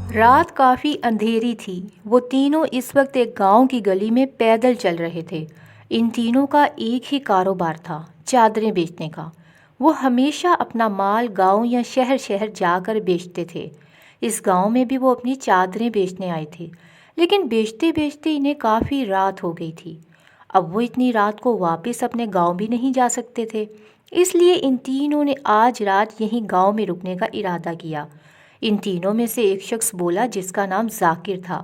رات کافی اندھیری تھی۔ وہ تینوں اس وقت ایک گاؤں کی گلی میں پیدل چل رہے تھے۔ ان تینوں کا ایک ہی کاروبار تھا، چادریں بیچنے کا۔ وہ ہمیشہ اپنا مال گاؤں یا شہر شہر جا کر بیچتے تھے۔ اس گاؤں میں بھی وہ اپنی چادریں بیچنے آئے تھے، لیکن بیچتے بیچتے انہیں کافی رات ہو گئی تھی۔ اب وہ اتنی رات کو واپس اپنے گاؤں بھی نہیں جا سکتے تھے، اس لیے ان تینوں نے آج رات یہیں گاؤں میں رکنے کا ارادہ کیا۔ ان تینوں میں سے ایک شخص بولا جس کا نام ذاکر تھا،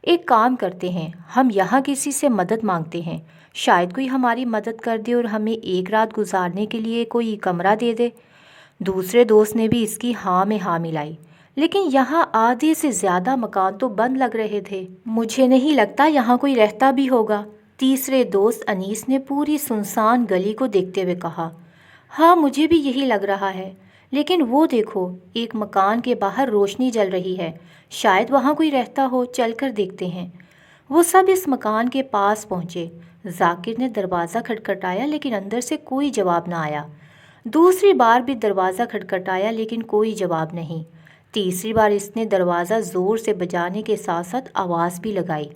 ایک کام کرتے ہیں، ہم یہاں کسی سے مدد مانگتے ہیں، شاید کوئی ہماری مدد کر دے اور ہمیں ایک رات گزارنے کے لیے کوئی کمرہ دے دے۔ دوسرے دوست نے بھی اس کی ہاں میں ہاں ملائی، لیکن یہاں آدھے سے زیادہ مکان تو بند لگ رہے تھے، مجھے نہیں لگتا یہاں کوئی رہتا بھی ہوگا۔ تیسرے دوست انیس نے پوری سنسان گلی کو دیکھتے ہوئے کہا، ہاں مجھے بھی یہی لگ رہا ہے، لیکن وہ دیکھو، ایک مکان کے باہر روشنی جل رہی ہے، شاید وہاں کوئی رہتا ہو، چل کر دیکھتے ہیں۔ وہ سب اس مکان کے پاس پہنچے۔ ذاکر نے دروازہ کھٹکھٹایا لیکن اندر سے کوئی جواب نہ آیا۔ دوسری بار بھی دروازہ کھٹکھٹایا لیکن کوئی جواب نہیں۔ تیسری بار اس نے دروازہ زور سے بجانے کے ساتھ ساتھ آواز بھی لگائی۔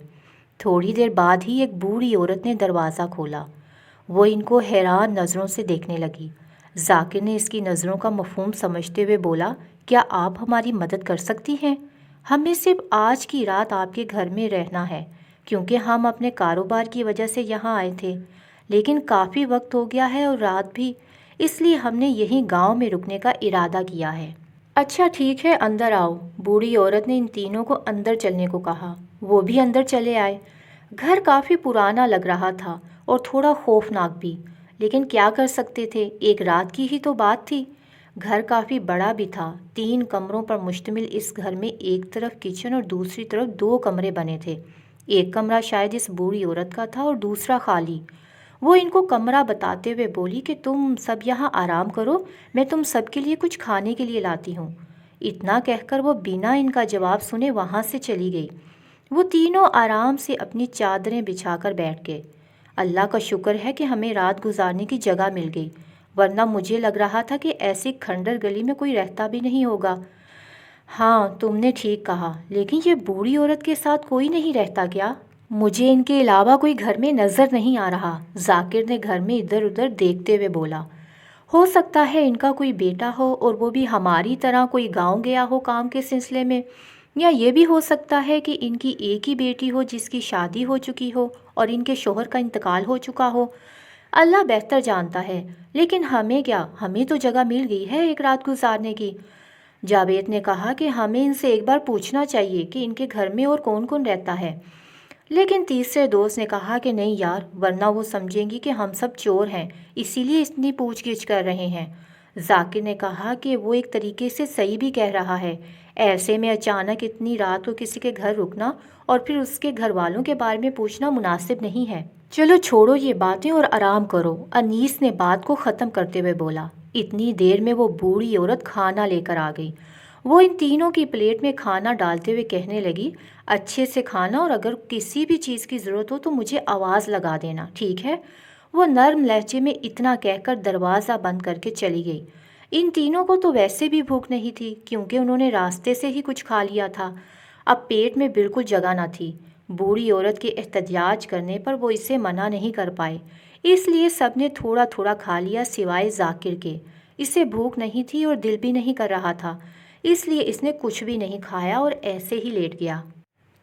تھوڑی دیر بعد ہی ایک بوڑھی عورت نے دروازہ کھولا۔ وہ ان کو حیران نظروں سے دیکھنے لگی۔ ذاکر نے اس کی نظروں کا مفہوم سمجھتے ہوئے بولا، کیا آپ ہماری مدد کر سکتی ہیں؟ ہمیں صرف آج کی رات آپ کے گھر میں رہنا ہے، کیونکہ ہم اپنے کاروبار کی وجہ سے یہاں آئے تھے، لیکن کافی وقت ہو گیا ہے اور رات بھی، اس لیے ہم نے یہیں گاؤں میں رکنے کا ارادہ کیا ہے۔ اچھا ٹھیک ہے، اندر آؤ۔ بوڑھی عورت نے ان تینوں کو اندر چلنے کو کہا۔ وہ بھی اندر چلے آئے۔ گھر کافی پرانا لگ رہا تھا اور تھوڑا خوفناک بھی، لیکن کیا کر سکتے تھے، ایک رات کی ہی تو بات تھی۔ گھر کافی بڑا بھی تھا، 3 کمروں پر مشتمل اس گھر میں ایک طرف کچن اور دوسری طرف 2 کمرے بنے تھے۔ ایک کمرہ شاید اس بوڑھی عورت کا تھا اور دوسرا خالی۔ وہ ان کو کمرہ بتاتے ہوئے بولی کہ تم سب یہاں آرام کرو، میں تم سب کے لیے کچھ کھانے کے لیے لاتی ہوں۔ اتنا کہہ کر وہ بنا ان کا جواب سنے وہاں سے چلی گئی۔ وہ تینوں آرام سے اپنی چادریں بچھا کر بیٹھ گئے۔ اللہ کا شکر ہے کہ ہمیں رات گزارنے کی جگہ مل گئی، ورنہ مجھے لگ رہا تھا کہ ایسی کھنڈر گلی میں کوئی رہتا بھی نہیں ہوگا۔ ہاں تم نے ٹھیک کہا، لیکن یہ بوڑھی عورت کے ساتھ کوئی نہیں رہتا کیا؟ مجھے ان کے علاوہ کوئی گھر میں نظر نہیں آ رہا۔ ذاکر نے گھر میں ادھر ادھر دیکھتے ہوئے بولا، ہو سکتا ہے ان کا کوئی بیٹا ہو اور وہ بھی ہماری طرح کوئی گاؤں گیا ہو کام کے سلسلے میں، یا یہ بھی ہو سکتا ہے کہ ان کی ایک ہی بیٹی ہو جس کی شادی ہو چکی ہو اور ان کے شوہر کا انتقال ہو چکا ہو۔ اللہ بہتر جانتا ہے، لیکن ہمیں کیا، ہمیں تو جگہ مل گئی ہے ایک رات گزارنے کی۔ جاوید نے کہا کہ ہمیں ان سے ایک بار پوچھنا چاہیے کہ ان کے گھر میں اور کون کون رہتا ہے، لیکن تیسرے دوست نے کہا کہ نہیں یار، ورنہ وہ سمجھیں گی کہ ہم سب چور ہیں، اسی لیے اتنی پوچھ گچھ کر رہے ہیں۔ ذاکر نے کہا کہ وہ ایک طریقے سے صحیح بھی کہہ رہا ہے، ایسے میں اچانک اتنی رات کو کسی کے گھر رکنا اور پھر اس کے گھر والوں کے بارے میں پوچھنا مناسب نہیں ہے۔ چلو چھوڑو یہ باتیں اور آرام کرو، انیس نے بات کو ختم کرتے ہوئے بولا۔ اتنی دیر میں وہ بوڑھی عورت کھانا لے کر آ گئی۔ وہ ان تینوں کی پلیٹ میں کھانا ڈالتے ہوئے کہنے لگی، اچھے سے کھانا اور اگر کسی بھی چیز کی ضرورت ہو تو مجھے آواز لگا دینا، ٹھیک ہے؟ وہ نرم لہجے میں اتنا کہہ کر دروازہ بند کر کے چلی گئی۔ ان تینوں کو تو ویسے بھی بھوک نہیں تھی کیونکہ انہوں نے راستے سے ہی کچھ کھا لیا تھا۔ اب پیٹ میں بالکل جگہ نہ تھی۔ بوڑھی عورت کے احتجاج کرنے پر وہ اسے منع نہیں کر پائے، اس لیے سب نے تھوڑا تھوڑا کھا لیا سوائے ذاکر کے۔ اسے بھوک نہیں تھی اور دل بھی نہیں کر رہا تھا، اس لیے اس نے کچھ بھی نہیں کھایا اور ایسے ہی لیٹ گیا۔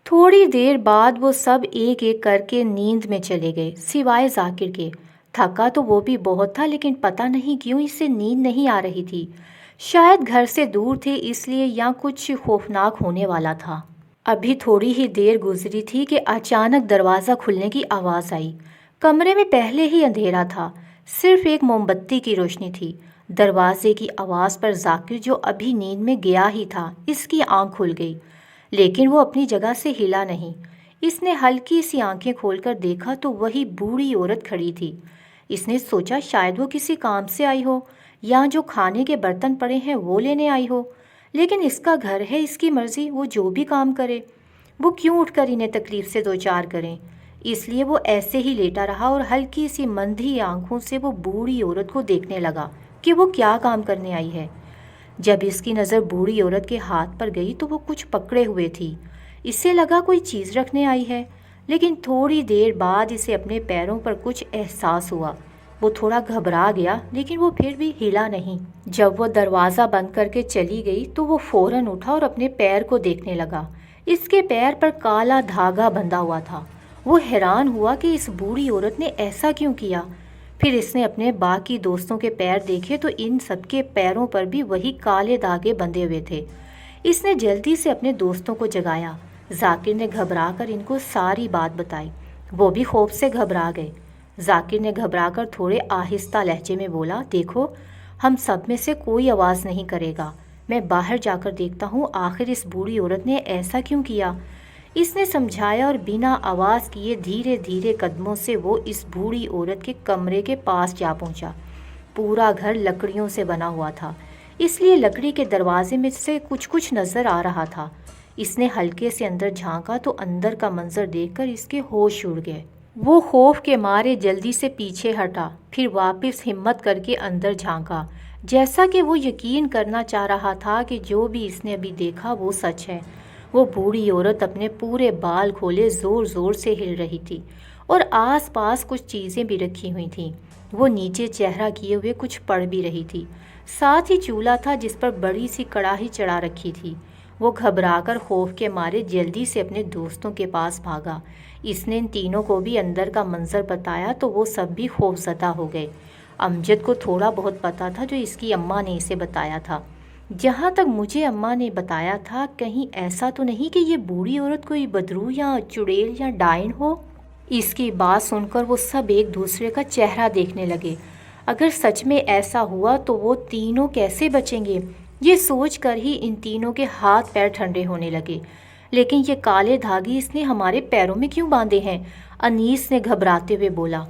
تھوڑی دیر بعد وہ سب ایک ایک کر کے نیند میں چلے گئے سوائے ذاکر کے۔ تھکا تو وہ بھی بہت تھا لیکن پتہ نہیں کیوں اسے نیند نہیں آ رہی تھی، شاید گھر سے دور تھے اس لیے یا کچھ خوفناک ہونے والا تھا۔ ابھی تھوڑی ہی دیر گزری تھی کہ اچانک دروازہ کھلنے کی آواز آئی۔ کمرے میں پہلے ہی اندھیرا تھا، صرف ایک موم بتی کی روشنی تھی۔ دروازے کی آواز پر ذاکر جو ابھی نیند میں گیا ہی تھا، اس کی آنکھ کھل گئی، لیکن وہ اپنی جگہ سے ہلا نہیں۔ اس نے ہلکی سی آنکھیں کھول کر دیکھا تو وہی بوڑھی عورت کھڑی تھی۔ اس نے سوچا شاید وہ کسی کام سے آئی ہو یا جو کھانے کے برتن پڑے ہیں وہ لینے آئی ہو، لیکن اس کا گھر ہے، اس کی مرضی، وہ جو بھی کام کرے، وہ کیوں اٹھ کر انہیں تکلیف سے دوچار کریں۔ اس لیے وہ ایسے ہی لیٹا رہا اور ہلکی سی مندھی آنکھوں سے وہ بوڑھی عورت کو دیکھنے لگا کہ وہ کیا کام کرنے آئی ہے۔ جب اس کی نظر بوڑھی عورت کے ہاتھ پر گئی تو وہ کچھ پکڑے ہوئے تھی۔ اسے لگا کوئی چیز رکھنے آئی ہے، لیکن تھوڑی دیر بعد اسے اپنے پیروں پر کچھ احساس ہوا۔ وہ تھوڑا گھبرا گیا لیکن وہ پھر بھی ہلا نہیں۔ جب وہ دروازہ بند کر کے چلی گئی تو وہ فوراً اٹھا اور اپنے پیر کو دیکھنے لگا۔ اس کے پیر پر کالا دھاگا بندھا ہوا تھا۔ وہ حیران ہوا کہ اس بوڑھی عورت نے ایسا کیوں کیا۔ پھر اس نے اپنے باقی دوستوں کے پیر دیکھے تو ان سب کے پیروں پر بھی وہی کالے دھاگے بندھے ہوئے تھے۔ اس نے جلدی سے اپنے دوستوں کو جگایا۔ ذاکر نے گھبرا کر ان کو ساری بات بتائی۔ وہ بھی خوف سے گھبرا گئے۔ ذاکر نے گھبرا کر تھوڑے آہستہ لہجے میں بولا، دیکھو، ہم سب میں سے کوئی آواز نہیں کرے گا۔ میں باہر جا کر دیکھتا ہوں آخر اس بوڑھی عورت نے ایسا کیوں کیا۔ اس نے سمجھایا اور بنا آواز کیے دھیرے دھیرے قدموں سے وہ اس بوڑھی عورت کے کمرے کے پاس جا پہنچا۔ پورا گھر لکڑیوں سے بنا ہوا تھا، اس لیے لکڑی کے دروازے میں سے کچھ نظر آ رہا تھا۔ اس نے ہلکے سے اندر جھانکا تو اندر کا منظر دیکھ کر اس کے ہوش اڑ گئے۔ وہ خوف کے مارے جلدی سے پیچھے ہٹا، پھر واپس ہمت کر کے اندر جھانکا، جیسا کہ وہ یقین کرنا چاہ رہا تھا کہ جو بھی اس نے ابھی دیکھا وہ سچ ہے۔ وہ بوڑھی عورت اپنے پورے بال کھولے زور زور سے ہل رہی تھی اور آس پاس کچھ چیزیں بھی رکھی ہوئی تھیں۔ وہ نیچے چہرہ کیے ہوئے کچھ پڑھ بھی رہی تھی۔ ساتھ ہی چولہا تھا جس پر بڑی سی کڑاہی چڑھا رکھی تھی۔ وہ گھبرا کر خوف کے مارے جلدی سے اپنے دوستوں کے پاس بھاگا۔ اس نے ان تینوں کو بھی اندر کا منظر بتایا تو وہ سب بھی خوف زدہ ہو گئے۔ امجد کو تھوڑا بہت پتا تھا جو اس کی اماں نے اسے بتایا تھا۔ جہاں تک مجھے اماں نے بتایا تھا، کہیں ایسا تو نہیں کہ یہ بوڑھی عورت کوئی بدرو یا چڑیل یا ڈائن ہو۔ اس کی بات سن کر وہ سب ایک دوسرے کا چہرہ دیکھنے لگے۔ اگر سچ میں ایسا ہوا تو وہ تینوں کیسے بچیں گے، یہ سوچ کر ہی ان تینوں کے ہاتھ پیر ٹھنڈے ہونے لگے۔ لیکن یہ کالے دھاگے اس نے ہمارے پیروں میں کیوں باندھے ہیں؟ انیس نے گھبراتے ہوئے بولا۔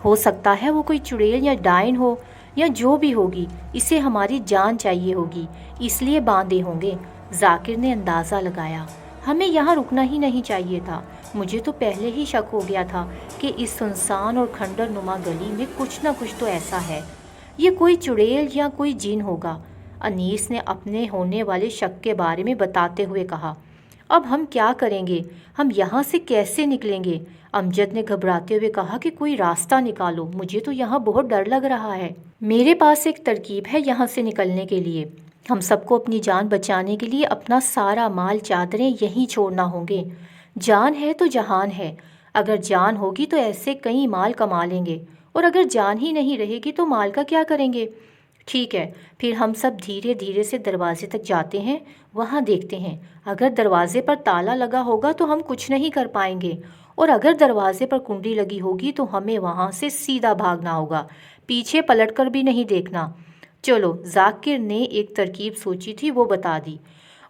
ہو سکتا ہے وہ کوئی چڑیل یا ڈائن ہو، یا جو بھی ہوگی، اسے ہماری جان چاہیے ہوگی، اس لیے باندھے ہوں گے۔ ذاکر نے اندازہ لگایا۔ ہمیں یہاں رکنا ہی نہیں چاہیے تھا۔ مجھے تو پہلے ہی شک ہو گیا تھا کہ اس سنسان اور کھنڈر نما گلی میں کچھ نہ کچھ تو ایسا ہے۔ یہ کوئی چڑیل یا کوئی جن ہوگا۔ انیس نے اپنے ہونے والے شک کے بارے میں بتاتے ہوئے کہا۔ اب ہم کیا کریں گے؟ ہم یہاں سے کیسے نکلیں گے؟ امجد نے گھبراتے ہوئے کہا کہ کوئی راستہ نکالو، مجھے تو یہاں بہت ڈر لگ رہا ہے۔ میرے پاس ایک ترکیب ہے یہاں سے نکلنے کے لیے۔ ہم سب کو اپنی جان بچانے کے لیے اپنا سارا مال چادریں یہیں چھوڑنا ہوں گے۔ جان ہے تو جہان ہے۔ اگر جان ہوگی تو ایسے کئی مال کما لیں گے، اور اگر جان ہی نہیں رہے گی تو مال کا کیا کریں گے؟ ٹھیک ہے، پھر ہم سب دھیرے دھیرے سے دروازے تک جاتے ہیں، وہاں دیکھتے ہیں۔ اگر دروازے پر تالا لگا ہوگا تو ہم کچھ نہیں کر پائیں گے، اور اگر دروازے پر کنڈی لگی ہوگی تو ہمیں وہاں سے سیدھا بھاگنا ہوگا، پیچھے پلٹ کر بھی نہیں دیکھنا۔ چلو، ذاکر نے ایک ترکیب سوچی تھی، وہ بتا دی۔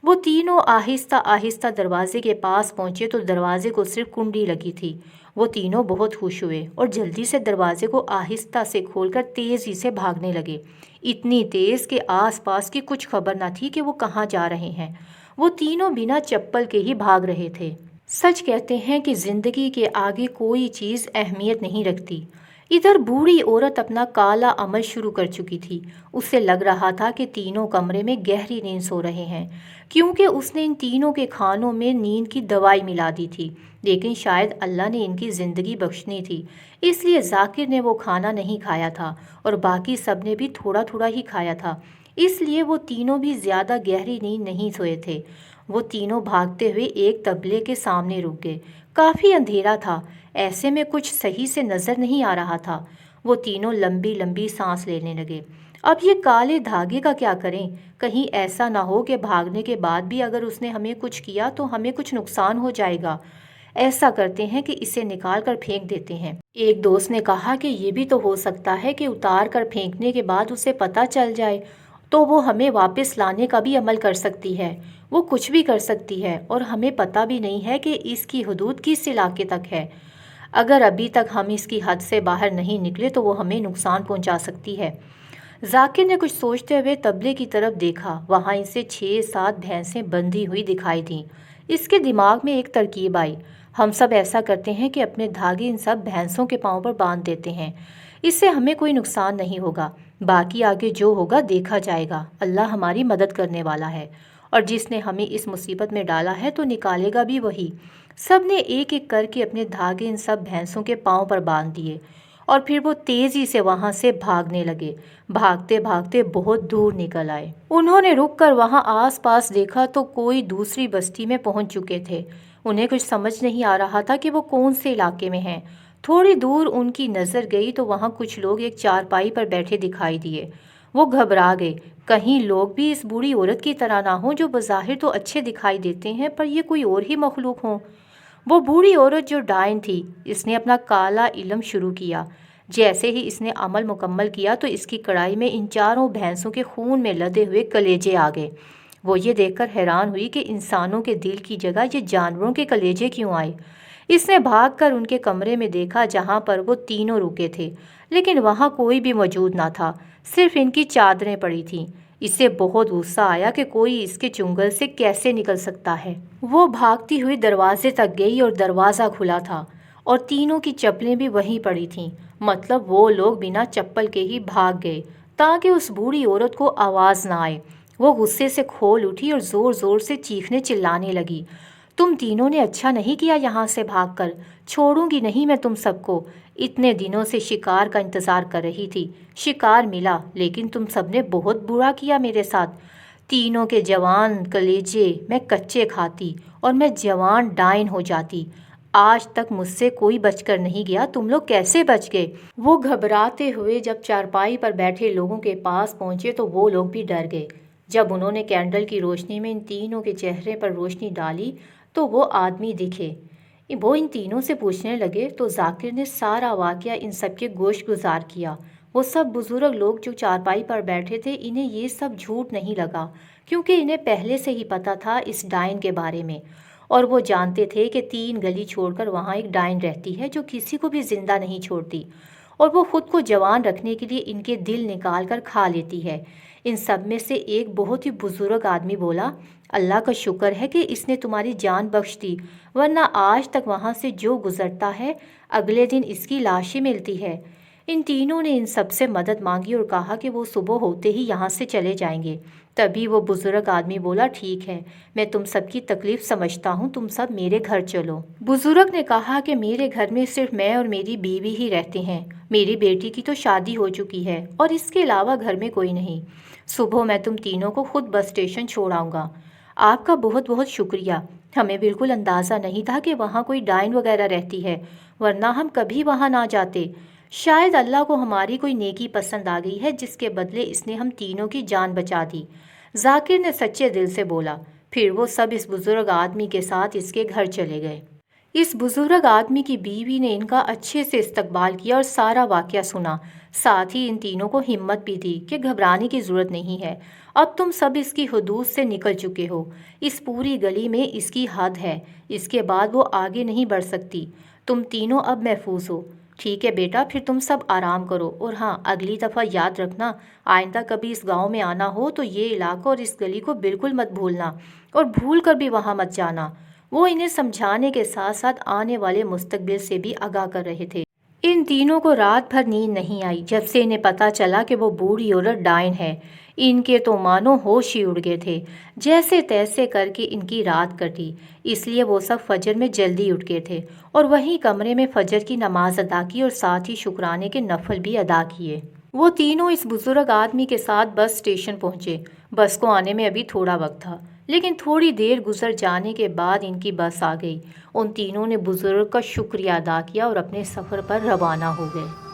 وہ تینوں آہستہ آہستہ دروازے کے پاس پہنچے تو دروازے کو صرف کنڈی لگی تھی۔ وہ تینوں بہت خوش ہوئے اور جلدی سے دروازے کو آہستہ سے کھول کر تیزی سے بھاگنے لگے، اتنی تیز کہ آس پاس کی کچھ خبر نہ تھی کہ وہ کہاں جا رہے ہیں۔ وہ تینوں بنا چپل کے ہی بھاگ رہے تھے۔ سچ کہتے ہیں کہ زندگی کے آگے کوئی چیز اہمیت نہیں رکھتی۔ ادھر بوڑھی عورت اپنا کالا عمل شروع کر چکی تھی۔ اسے لگ رہا تھا کہ تینوں کمرے میں گہری نیند سو رہے ہیں، کیونکہ اس نے ان تینوں کے کھانوں میں نیند کی دوائی ملا دی تھی۔ لیکن شاید اللہ نے ان کی زندگی بخشنی تھی، اس لیے ذاکر نے وہ کھانا نہیں کھایا تھا اور باقی سب نے بھی تھوڑا تھوڑا ہی کھایا تھا، اس لیے وہ تینوں بھی زیادہ گہری نیند نہیں سوئے تھے۔ وہ تینوں بھاگتے ہوئے ایک تبلے کے سامنے رک گئے۔ کافی اندھیرا تھا، ایسے میں کچھ صحیح سے نظر نہیں آ رہا تھا۔ وہ تینوں لمبی لمبی سانس لینے لگے۔ اب یہ کالے دھاگے کا کیا کریں؟ کہیں ایسا نہ ہو کہ بھاگنے کے بعد بھی اگر اس نے ہمیں کچھ کیا تو ہمیں کچھ نقصان ہو جائے گا۔ ایسا کرتے ہیں کہ اسے نکال کر پھینک دیتے ہیں۔ ایک دوست نے کہا کہ یہ بھی تو ہو سکتا ہے کہ اتار کر پھینکنے کے بعد اسے پتہ چل جائے تو وہ ہمیں واپس لانے کا بھی عمل کر سکتی ہے۔ وہ کچھ بھی کر سکتی ہے اور ہمیں پتہ بھی نہیں ہے کہ اس کی حدود کس علاقے تک ہے۔ اگر ابھی تک ہم اس کی حد سے باہر نہیں نکلے تو وہ ہمیں نقصان پہنچا سکتی ہے۔ ذاکر نے کچھ سوچتے ہوئے تبلے کی طرف دیکھا۔ وہاں اسے 6-7 بھینسیں بندھی ہوئی دکھائی دیں۔ اس کے دماغ میں ایک ترکیب آئی۔ ہم سب ایسا کرتے ہیں کہ اپنے دھاگے ان سب بھینسوں کے پاؤں پر باندھ دیتے ہیں، اس سے ہمیں کوئی نقصان نہیں ہوگا۔ باقی آگے جو ہوگا دیکھا جائے گا، اللہ ہماری مدد کرنے والا ہے، اور جس نے ہمیں اس مصیبت میں ڈالا ہے تو نکالے گا بھی وہی۔ سب نے ایک ایک کر کے اپنے دھاگے ان سب بھینسوں کے پاؤں پر باندھ دیے، اور پھر وہ تیزی سے وہاں سے بھاگنے لگے۔ بھاگتے بھاگتے بہت دور نکل آئے۔ انہوں نے رک کر وہاں آس پاس دیکھا تو کوئی دوسری بستی میں پہنچ چکے تھے۔ انہیں کچھ سمجھ نہیں آ رہا تھا کہ وہ کون سے علاقے میں ہیں۔ تھوڑی دور ان کی نظر گئی تو وہاں کچھ لوگ ایک چارپائی پر بیٹھے دکھائی دیے۔ وہ گھبرا گئے، کہیں لوگ بھی اس بوڑھی عورت کی طرح نہ ہوں جو بظاہر تو اچھے دکھائی دیتے ہیں پر یہ کوئی اور ہی مخلوق ہوں۔ وہ بوڑھی عورت جو ڈائن تھی، اس نے اپنا کالا علم شروع کیا۔ جیسے ہی اس نے عمل مکمل کیا تو اس کی کڑائی میں ان چاروں بھینسوں کے خون میں لدے ہوئے کلیجے آ گئے۔ وہ یہ دیکھ کر حیران ہوئی کہ انسانوں کے دل کی جگہ یہ جانوروں کے کلیجے کیوں آئے۔ اس نے بھاگ کر ان کے کمرے میں دیکھا جہاں پر وہ تینوں رکے تھے، لیکن وہاں کوئی بھی موجود نہ تھا، صرف ان کی چادریں پڑی تھیں۔ اسے بہت غصہ آیا کہ کوئی اس کے چنگل سے کیسے نکل سکتا ہے۔ وہ بھاگتی ہوئی دروازے تک گئی اور دروازہ کھلا تھا اور تینوں کی چپلیں بھی وہیں پڑی تھیں، مطلب وہ لوگ بنا چپل کے ہی بھاگ گئے تاکہ اس بوڑھی عورت کو آواز نہ آئے۔ وہ غصے سے کھول اٹھی اور زور زور سے چیخنے چلانے لگی، تم تینوں نے اچھا نہیں کیا یہاں سے بھاگ کر، چھوڑوں گی نہیں میں تم سب کو۔ اتنے دنوں سے شکار کا انتظار کر رہی تھی، شکار ملا، لیکن تم سب نے بہت برا کیا میرے ساتھ۔ تینوں کے جوان کلیجے میں کچے کھاتی اور میں جوان ڈائن ہو جاتی۔ آج تک مجھ سے کوئی بچ کر نہیں گیا، تم لوگ کیسے بچ گئے؟ وہ گھبراتے ہوئے جب چارپائی پر بیٹھے لوگوں کے پاس پہنچے تو وہ لوگ بھی ڈر گئے۔ جب انہوں نے کینڈل کی روشنی میں ان تینوں کے چہرے پر روشنی ڈالی تو وہ آدمی دکھے۔ وہ ان تینوں سے پوچھنے لگے تو ذاکر نے سارا واقعہ ان سب کے گوش گزار کیا۔ وہ سب بزرگ لوگ جو چارپائی پر بیٹھے تھے، انہیں یہ سب جھوٹ نہیں لگا، کیونکہ انہیں پہلے سے ہی پتہ تھا اس ڈائن کے بارے میں، اور وہ جانتے تھے کہ 3 گلی چھوڑ کر وہاں ایک ڈائن رہتی ہے جو کسی کو بھی زندہ نہیں چھوڑتی، اور وہ خود کو جوان رکھنے کے لیے ان کے دل نکال کر کھا لیتی ہے۔ ان سب میں سے ایک بہت ہی بزرگ آدمی بولا، اللہ کا شکر ہے کہ اس نے تمہاری جان بخش دی، ورنہ آج تک وہاں سے جو گزرتا ہے اگلے دن اس کی لاش ہی ملتی ہے۔ ان تینوں نے ان سب سے مدد مانگی اور کہا کہ وہ صبح ہوتے ہی یہاں سے چلے جائیں گے۔ تبھی وہ بزرگ آدمی بولا، ٹھیک ہے، میں تم سب کی تکلیف سمجھتا ہوں، تم سب میرے گھر چلو۔ بزرگ نے کہا کہ میرے گھر میں صرف میں اور میری بیوی ہی رہتے ہیں، میری بیٹی کی تو شادی ہو چکی ہے اور اس کے علاوہ گھر میں کوئی نہیں۔ صبح میں تم تینوں کو خود بس اسٹیشن چھوڑ آؤں گا۔ آپ کا بہت بہت شکریہ، ہمیں بالکل اندازہ نہیں تھا کہ وہاں کوئی ڈائن وغیرہ رہتی ہے، ورنہ ہم کبھی وہاں نہ جاتے۔ شاید اللہ کو ہماری کوئی نیکی پسند آ گئی ہے جس کے بدلے اس نے ہم تینوں کی جان بچا دی۔ ذاکر نے سچے دل سے بولا۔ پھر وہ سب اس بزرگ آدمی کے ساتھ اس کے گھر چلے گئے۔ اس بزرگ آدمی کی بیوی نے ان کا اچھے سے استقبال کیا اور سارا واقعہ سنا، ساتھ ہی ان تینوں کو ہمت بھی دی کہ گھبرانے کی ضرورت نہیں ہے، اب تم سب اس کی حدود سے نکل چکے ہو، اس پوری گلی میں اس کی حد ہے، اس کے بعد وہ آگے نہیں بڑھ سکتی، تم تینوں اب محفوظ ہو۔ ٹھیک ہے بیٹا، پھر تم سب آرام کرو، اور ہاں اگلی دفعہ یاد رکھنا، آئندہ کبھی اس گاؤں میں آنا ہو تو یہ علاقہ اور اس گلی کو بالکل مت بھولنا، اور بھول کر بھی وہاں مت جانا۔ وہ انہیں سمجھانے کے ساتھ ساتھ آنے والے مستقبل سے بھی آگاہ کر رہے تھے۔ ان تینوں کو رات بھر نیند نہیں آئی جب سے انہیں پتہ چلا کہ وہ بوڑھی عورت ڈائن ہے۔ ان کے تو مانو ہوش ہی اڑ گئے تھے، جیسے تیسے کر کے ان کی رات کٹی، اس لیے وہ سب فجر میں جلدی اٹھ گئے تھے اور وہیں کمرے میں فجر کی نماز ادا کی اور ساتھ ہی شکرانے کے نفل بھی ادا کیے۔ وہ تینوں اس بزرگ آدمی کے ساتھ بس اسٹیشن پہنچے۔ بس کو آنے میں ابھی تھوڑا وقت تھا، لیکن تھوڑی دیر گزر جانے کے بعد ان کی بس آ گئی۔ ان تینوں نے بزرگ کا شکریہ ادا کیا اور اپنے سفر پر روانہ ہو گئے۔